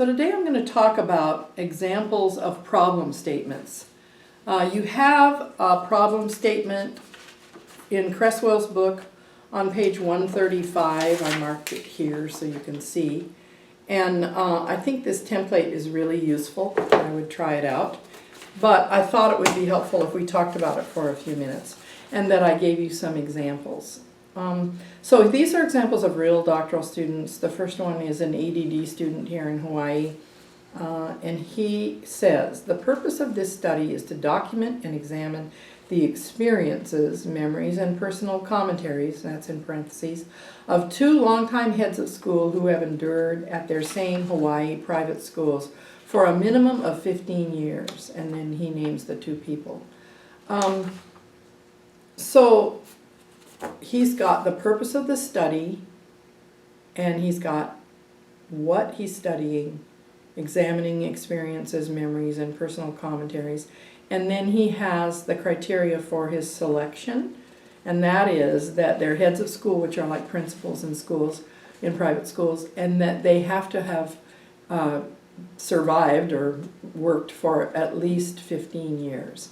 So today I'm going to talk about examples of problem statements. You have a problem statement in Cresswell's book on page 135. I marked it here so you can see. And I think this template is really useful. I would try it out. But I thought it would be helpful if we talked about it for a few minutes and that I gave you some examples. So these are examples of real doctoral students. The first one is an EdD student here in Hawaii. And he says, the purpose of this study is to document and examine the experiences, memories, and personal commentaries, that's in parentheses, of two longtime heads of school who have endured at their same Hawaii private schools for a minimum of 15 years. And then he names the two people. So he's got the purpose of the study, and he's got what he's studying, examining experiences, memories, and personal commentaries. And then he has the criteria for his selection, and that is that they're heads of school, which are like principals in schools, in private schools, and that they have to have survived or worked for at least 15 years.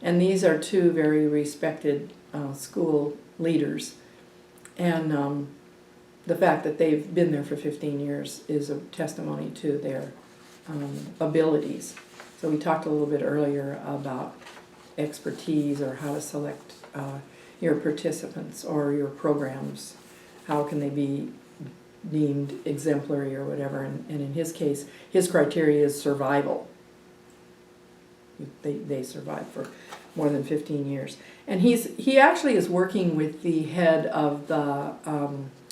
And these are two very respected school leaders. And the fact that they've been there for 15 years is a testimony to their abilities. So we talked a little bit earlier about expertise or how to select your participants or your programs. How can they be deemed exemplary or whatever? And in his case, his criteria is survival. They survived for more than 15 years. And he actually is working with the head of the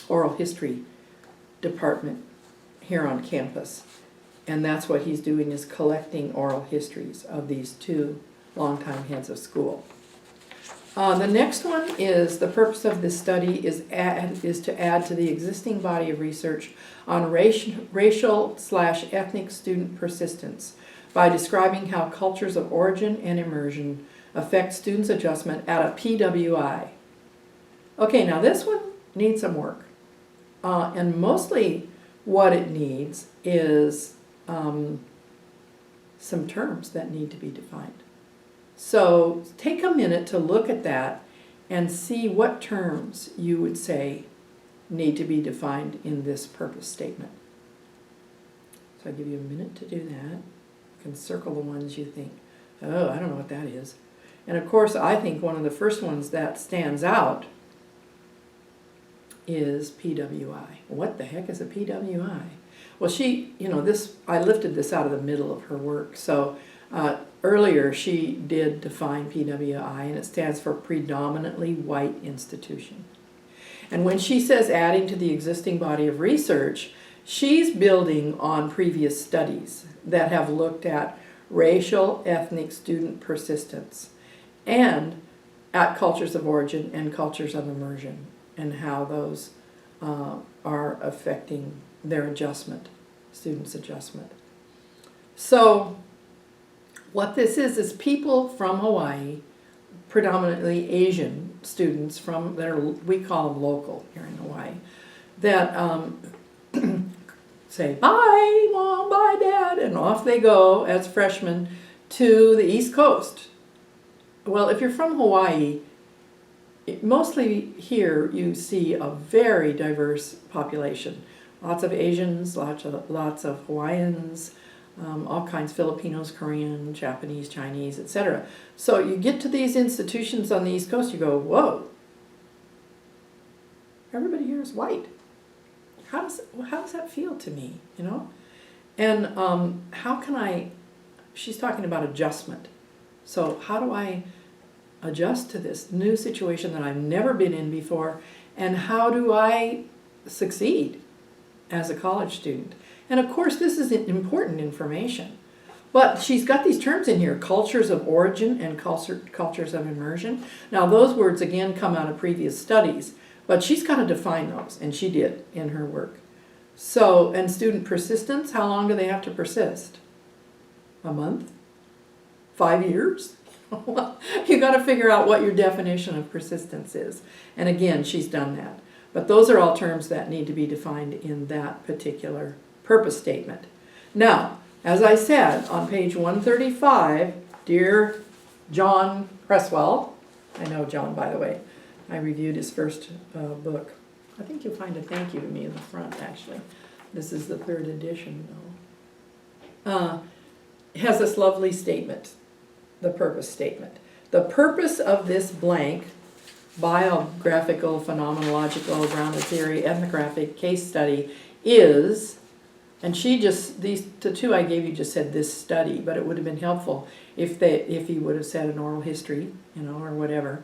oral history department here on campus. And that's what he's doing, is collecting oral histories of these two longtime heads of school. The next one is the purpose of this study is to add to the existing body of research on racial/ethnic student persistence by describing how cultures of origin and immersion affect students' adjustment at a PWI. Okay, now this one needs some work. And mostly what it needs is some terms that need to be defined. So take a minute to look at that and see what terms you would say need to be defined in this purpose statement. So I'll give you a minute to do that. You can circle the ones you think, oh, I don't know what that is. And of course, I think one of the first ones that stands out is PWI. What the heck is a PWI? Well, I lifted this out of the middle of her work. So earlier she did define PWI, and it stands for predominantly white institution. And when she says adding to the existing body of research, she's building on previous studies that have looked at racial, ethnic student persistence and at cultures of origin and cultures of immersion, and how those are affecting their adjustment, students' adjustment. So what this is people from Hawaii, predominantly Asian students we call them local here in Hawaii, that say, bye mom, bye dad, and off they go as freshmen to the East Coast. Well, if you're from Hawaii, mostly here you see a very diverse population. Lots of Asians, lots of Hawaiians, all kinds, Filipinos, Korean, Japanese, Chinese, etc. So you get to these institutions on the East Coast, you go, whoa, everybody here is white. How does that feel to me, you know? And how can she's talking about adjustment. So how do I adjust to this new situation that I've never been in before, and how do I succeed as a college student? And of course, this is important information. But she's got these terms in here, cultures of origin and cultures of immersion. Now, those words, again, come out of previous studies, but she's got to define those, and she did in her work. So, and student persistence, how long do they have to persist? A month? 5 years? You got to figure out what your definition of persistence is. And again, she's done that. But those are all terms that need to be defined in that particular purpose statement. Now, as I said, on page 135, dear John Cresswell, I know John, by the way, I reviewed his first book. I think you'll find a thank you to me in the front, actually. This is the 3rd edition, though. It has this lovely statement, the purpose statement. The purpose of this blank biographical, phenomenological, grounded theory, ethnographic case study is, and she just, the two I gave you just said this study, but it would have been helpful if he would have said an oral history, or whatever.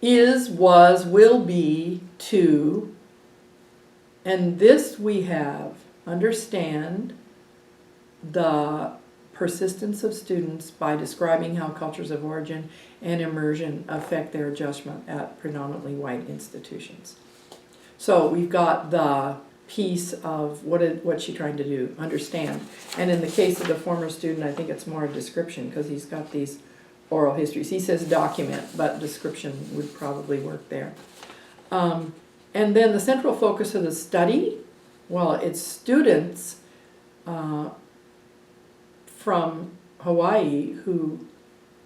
Is, was, will be, to, and this we have, understand the persistence of students by describing how cultures of origin and immersion affect their adjustment at predominantly white institutions. So we've got the piece of what's she trying to do, understand. And in the case of the former student, I think it's more a description because he's got these oral histories. He says document, but description would probably work there. And then the central focus of the study, well, it's students from Hawaii who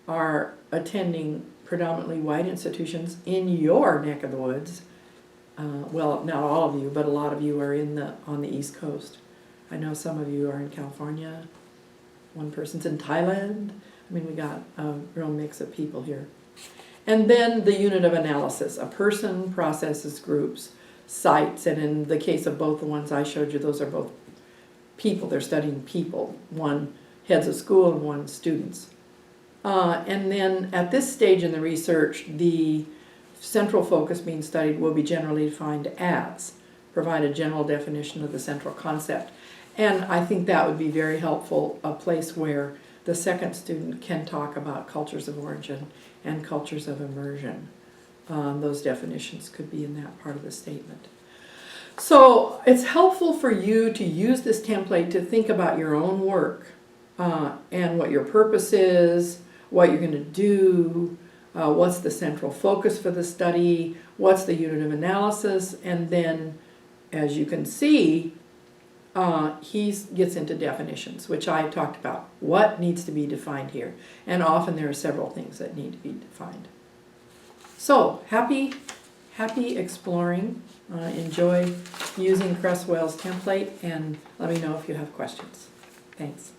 are attending predominantly white institutions in your neck of the woods. Well, not all of you, but a lot of you are on the East Coast. I know some of you are in California. One person's in Thailand. I mean, we got a real mix of people here. And then the unit of analysis, a person, processes, groups, sites, and in the case of both the ones I showed you, those are both people. They're studying people. One heads of school and one students. And then at this stage in the research, the central focus being studied will be generally defined as, provide a general definition of the central concept. And I think that would be very helpful, a place where the second student can talk about cultures of origin and cultures of immersion. Those definitions could be in that part of the statement. So it's helpful for you to use this template to think about your own work and what your purpose is, what you're going to do, what's the central focus for the study, what's the unit of analysis, and then, as you can see, he gets into definitions, which I talked about. What needs to be defined here? And often there are several things that need to be defined. So, happy exploring. Enjoy using Cresswell's template, and let me know if you have questions. Thanks.